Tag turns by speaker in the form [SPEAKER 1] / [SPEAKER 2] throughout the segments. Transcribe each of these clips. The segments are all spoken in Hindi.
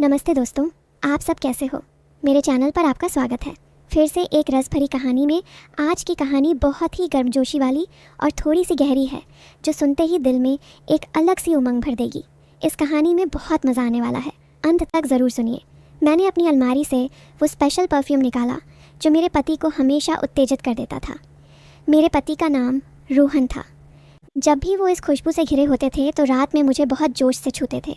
[SPEAKER 1] नमस्ते दोस्तों, आप सब कैसे हो। मेरे चैनल पर आपका स्वागत है। फिर से एक रस भरी कहानी में। आज की कहानी बहुत ही गर्मजोशी वाली और थोड़ी सी गहरी है, जो सुनते ही दिल में एक अलग सी उमंग भर देगी। इस कहानी में बहुत मज़ा आने वाला है, अंत तक ज़रूर सुनिए। मैंने अपनी अलमारी से वो स्पेशल परफ्यूम निकाला जो मेरे पति को हमेशा उत्तेजित कर देता था। मेरे पति का नाम रोहन था। जब भी वो इस खुशबू से घिरे होते थे तो रात में मुझे बहुत जोश से छूते थे।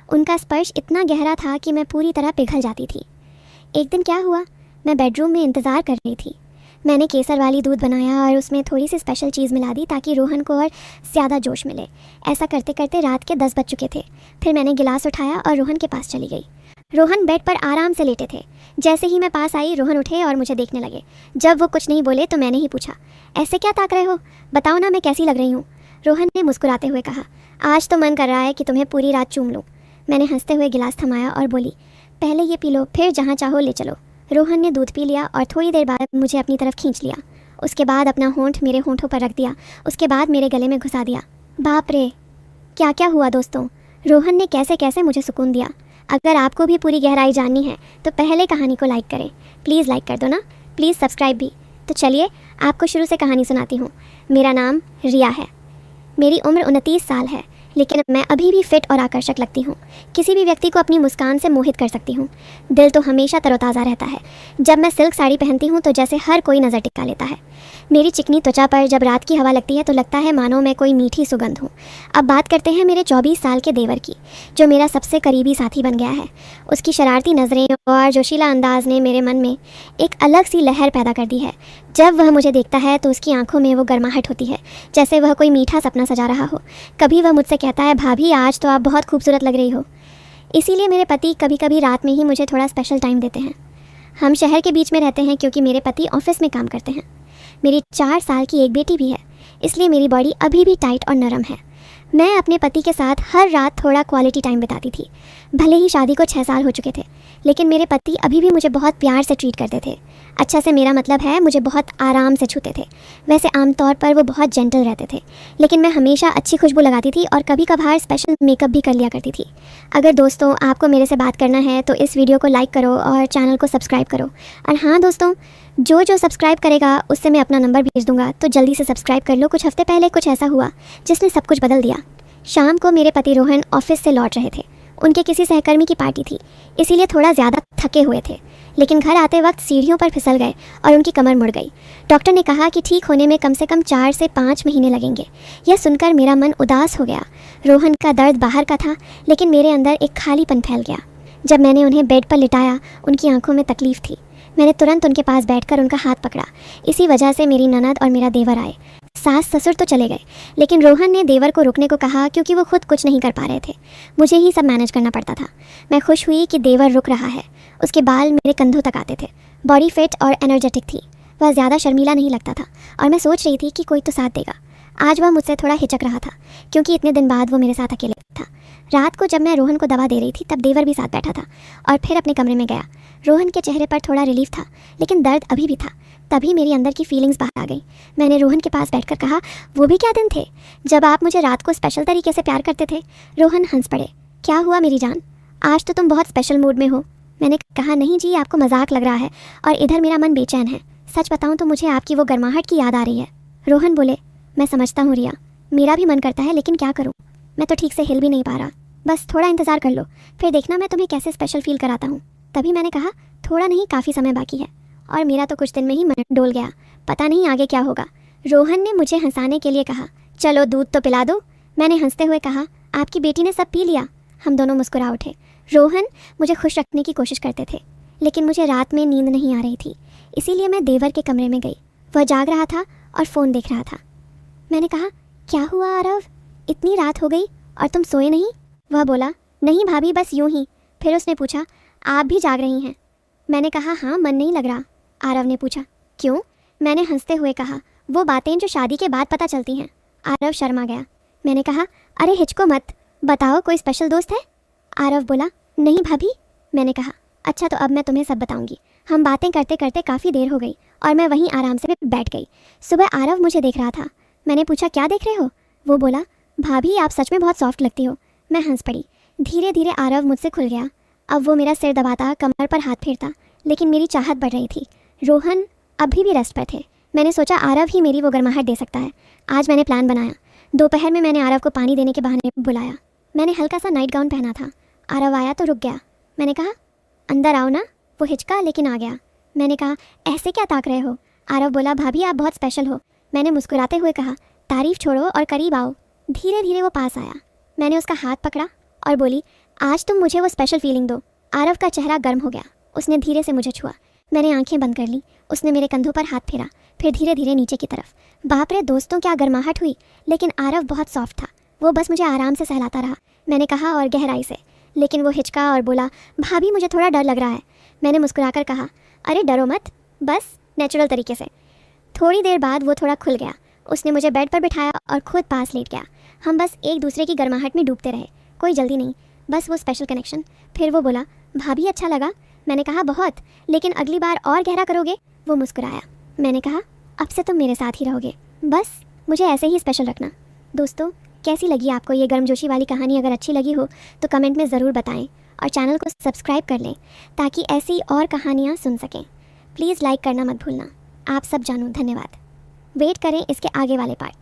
[SPEAKER 1] उनका स्पर्श इतना गहरा था कि मैं पूरी तरह पिघल जाती थी। एक दिन क्या हुआ, मैं बेडरूम में इंतज़ार कर रही थी। मैंने केसर वाली दूध बनाया और उसमें थोड़ी सी स्पेशल चीज़ मिला दी ताकि रोहन को और ज़्यादा जोश मिले। ऐसा करते करते रात के 10 बज चुके थे। फिर मैंने गिलास उठाया और रोहन के पास चली गई। रोहन बेड पर आराम से लेटे थे। जैसे ही मैं पास आई, रोहन उठे और मुझे देखने लगे। जब वो कुछ नहीं बोले तो मैंने ही पूछा, ऐसे क्या ताक रहे हो, बताओ ना मैं कैसी लग रही हूँ। रोहन ने मुस्कुराते हुए कहा, आज तो मन कर रहा है कि तुम्हें पूरी रात चूम लूँ। मैंने हंसते हुए गिलास थमाया और बोली, पहले ये पी लो, फिर जहाँ चाहो ले चलो। रोहन ने दूध पी लिया और थोड़ी देर बाद मुझे अपनी तरफ खींच लिया। उसके बाद अपना होंठ मेरे होंठों पर रख दिया। उसके बाद मेरे गले में घुसा दिया। बाप रे, क्या क्या हुआ दोस्तों। रोहन ने कैसे कैसे मुझे सुकून दिया। अगर आपको भी पूरी गहराई जाननी है तो पहले कहानी को लाइक करें। प्लीज़ लाइक कर दो ना, प्लीज़ सब्सक्राइब भी। तो चलिए आपको शुरू से कहानी सुनाती हूँ। मेरा नाम रिया है। मेरी उम्र 29 साल है, लेकिन मैं अभी भी फिट और आकर्षक लगती हूँ। किसी भी व्यक्ति को अपनी मुस्कान से मोहित कर सकती हूँ। दिल तो हमेशा तरोताज़ा रहता है। जब मैं सिल्क साड़ी पहनती हूँ तो जैसे हर कोई नज़र टिका लेता है। मेरी चिकनी त्वचा पर जब रात की हवा लगती है तो लगता है मानो मैं कोई मीठी सुगंध हूँ। अब बात करते हैं मेरे 24 साल के देवर की, जो मेरा सबसे करीबी साथी बन गया है। उसकी शरारती नज़रें और जोशीला अंदाज ने मेरे मन में एक अलग सी लहर पैदा कर दी है। जब वह मुझे देखता है तो उसकी आंखों में वो गर्माहट होती है, जैसे वह कोई मीठा सपना सजा रहा हो। कभी वह मुझसे कहता है, भाभी आज तो आप बहुत खूबसूरत लग रही हो। इसीलिए मेरे पति कभी कभी रात में ही मुझे थोड़ा स्पेशल टाइम देते हैं। हम शहर के बीच में रहते हैं क्योंकि मेरे पति ऑफिस में काम करते हैं। मेरी 4 साल की एक बेटी भी है, इसलिए मेरी बॉडी अभी भी टाइट और नरम है। मैं अपने पति के साथ हर रात थोड़ा क्वालिटी टाइम बिताती थी। भले ही शादी को 6 साल हो चुके थे, लेकिन मेरे पति अभी भी मुझे बहुत प्यार से ट्रीट करते थे। अच्छा से मेरा मतलब है, मुझे बहुत आराम से छूते थे। वैसे आमतौर पर वो बहुत जेंटल रहते थे, लेकिन मैं हमेशा अच्छी खुशबू लगाती थी और कभी कभार स्पेशल मेकअप भी कर लिया करती थी। अगर दोस्तों आपको मेरे से बात करना है तो इस वीडियो को लाइक करो और चैनल को सब्सक्राइब करो। और हाँ दोस्तों, जो सब्सक्राइब करेगा उससे मैं अपना नंबर भेज दूंगा, तो जल्दी से सब्सक्राइब कर लो। कुछ हफ्ते पहले कुछ ऐसा हुआ जिसने सब कुछ बदल दिया। शाम को मेरे पति रोहन ऑफिस से लौट रहे थे। उनके किसी सहकर्मी की पार्टी थी, इसीलिए थोड़ा ज़्यादा थके हुए थे। लेकिन घर आते वक्त सीढ़ियों पर फिसल गए और उनकी कमर मुड़ गई। डॉक्टर ने कहा कि ठीक होने में कम से कम 4 से 5 महीने लगेंगे। यह सुनकर मेरा मन उदास हो गया। रोहन का दर्द बाहर का था, लेकिन मेरे अंदर एक खालीपन फैल गया। जब मैंने उन्हें बेड पर लिटाया, उनकी आंखों में तकलीफ़ थी। मैंने तुरंत उनके पास बैठकर उनका हाथ पकड़ा। इसी वजह से मेरी ननद और मेरा देवर आए। सास ससुर तो चले गए, लेकिन रोहन ने देवर को रुकने को कहा क्योंकि वो खुद कुछ नहीं कर पा रहे थे। मुझे ही सब मैनेज करना पड़ता था। मैं खुश हुई कि देवर रुक रहा है। उसके बाल मेरे कंधों तक आते थे। बॉडी फिट और एनर्जेटिक थी। वह ज़्यादा शर्मीला नहीं लगता था और मैं सोच रही थी कि कोई तो साथ देगा। आज वह मुझसे थोड़ा हिचक रहा था क्योंकि इतने दिन बाद वो मेरे साथ अकेले था। रात को जब मैं रोहन को दवा दे रही थी तब देवर भी साथ बैठा था और फिर अपने कमरे में गया। रोहन के चेहरे पर थोड़ा रिलीफ था, लेकिन दर्द अभी भी था। तभी मेरी अंदर की फीलिंग्स बाहर आ गई। मैंने रोहन के पास बैठकर कहा, वो भी क्या दिन थे जब आप मुझे रात को स्पेशल तरीके से प्यार करते थे। रोहन हंस पड़े। क्या हुआ मेरी जान, आज तो तुम बहुत स्पेशल मूड में हो। मैंने कहा, नहीं जी, आपको मजाक लग रहा है और इधर मेरा मन बेचैन है। सच बताऊं तो मुझे आपकी वो गर्माहट की याद आ रही है। रोहन बोले, मैं समझता हूँ रिया, मेरा भी मन करता है, लेकिन क्या करूँ, मैं तो ठीक से हिल भी नहीं पा रहा। बस थोड़ा इंतज़ार कर लो, फिर देखना मैं तुम्हें कैसे स्पेशल फील कराता हूँ। तभी मैंने कहा, थोड़ा नहीं, काफ़ी समय बाकी है। और मेरा तो कुछ दिन में ही मन डोल गया। पता नहीं आगे क्या होगा। रोहन ने मुझे हंसाने के लिए कहा, चलो दूध तो पिला दो। मैंने हंसते हुए कहा, आपकी बेटी ने सब पी लिया। हम दोनों मुस्कुरा उठे। रोहन मुझे खुश रखने की कोशिश करते थे, लेकिन मुझे रात में नींद नहीं आ रही थी। इसीलिए मैं देवर के कमरे में गई। वह जाग रहा था और फ़ोन देख रहा था। मैंने कहा, क्या हुआ आरव, इतनी रात हो गई और तुम सोए नहीं? वह बोला, नहीं भाभी, बस यूं ही। फिर उसने पूछा, आप भी जाग रही हैं? मैंने कहा, हाँ, मन नहीं लग रहा। आरव ने पूछा, क्यों? मैंने हंसते हुए कहा, वो बातें जो शादी के बाद पता चलती हैं। आरव शर्मा गया। मैंने कहा, अरे हिचको मत, बताओ कोई स्पेशल दोस्त है? आरव बोला, नहीं भाभी। मैंने कहा, अच्छा तो अब मैं तुम्हें सब बताऊंगी। हम बातें करते करते काफ़ी देर हो गई और मैं वहीं आराम से बैठ गई। सुबह आरव मुझे देख रहा था। मैंने पूछा, क्या देख रहे हो? वो बोला, भाभी आप सच में बहुत सॉफ्ट लगती हो। मैं हंस पड़ी। धीरे धीरे आरव मुझसे खुल गया। अब वो मेरा सिर दबाता, कमर पर हाथ फेरता, लेकिन मेरी चाहत बढ़ रही थी। रोहन अभी भी रेस्ट पर थे। मैंने सोचा आरव ही मेरी वो गर्माहट दे सकता है। आज मैंने प्लान बनाया। दोपहर में मैंने आरव को पानी देने के बहाने बुलाया। मैंने हल्का सा नाइट गाउन पहना था। आरव आया तो रुक गया। मैंने कहा, अंदर आओ ना। वो हिचका लेकिन आ गया। मैंने कहा, ऐसे क्या ताक रहे हो? आरव बोला, भाभी आप बहुत स्पेशल हो। मैंने मुस्कुराते हुए कहा, तारीफ छोड़ो और करीब आओ। धीरे धीरे वो पास आया। मैंने उसका हाथ पकड़ा और बोली, आज तुम मुझे वो स्पेशल फीलिंग दो। आरव का चेहरा गर्म हो गया। उसने धीरे से मुझे छुआ। मैंने आंखें बंद कर ली। उसने मेरे कंधों पर हाथ फेरा, फिर धीरे धीरे नीचे की तरफ। बाप रे दोस्तों, क्या गर्माहट हुई। लेकिन आरव बहुत सॉफ्ट था। वो बस मुझे आराम से सहलाता रहा। मैंने कहा, और गहराई से। लेकिन वो हिचका और बोला, भाभी मुझे थोड़ा डर लग रहा है। मैंने मुस्कुराकर कहा, अरे डरो मत, बस नेचुरल तरीके से। थोड़ी देर बाद वो थोड़ा खुल गया। उसने मुझे बेड पर बिठाया और खुद पास लेट गया। हम बस एक दूसरे की गर्माहट में डूबते रहे। कोई जल्दी नहीं, बस वो स्पेशल कनेक्शन। फिर वो बोला, भाभी अच्छा लगा। मैंने कहा, बहुत, लेकिन अगली बार और गहरा करोगे? वो मुस्कुराया। मैंने कहा, अब से तुम मेरे साथ ही रहोगे, बस मुझे ऐसे ही स्पेशल रखना। दोस्तों, कैसी लगी आपको ये गर्मजोशी वाली कहानी? अगर अच्छी लगी हो तो कमेंट में ज़रूर बताएं और चैनल को सब्सक्राइब कर लें ताकि ऐसी और कहानियाँ सुन सकें। प्लीज़ लाइक करना मत भूलना। आप सब जानू धन्यवाद। वेट करें इसके आगे वाले पार्ट।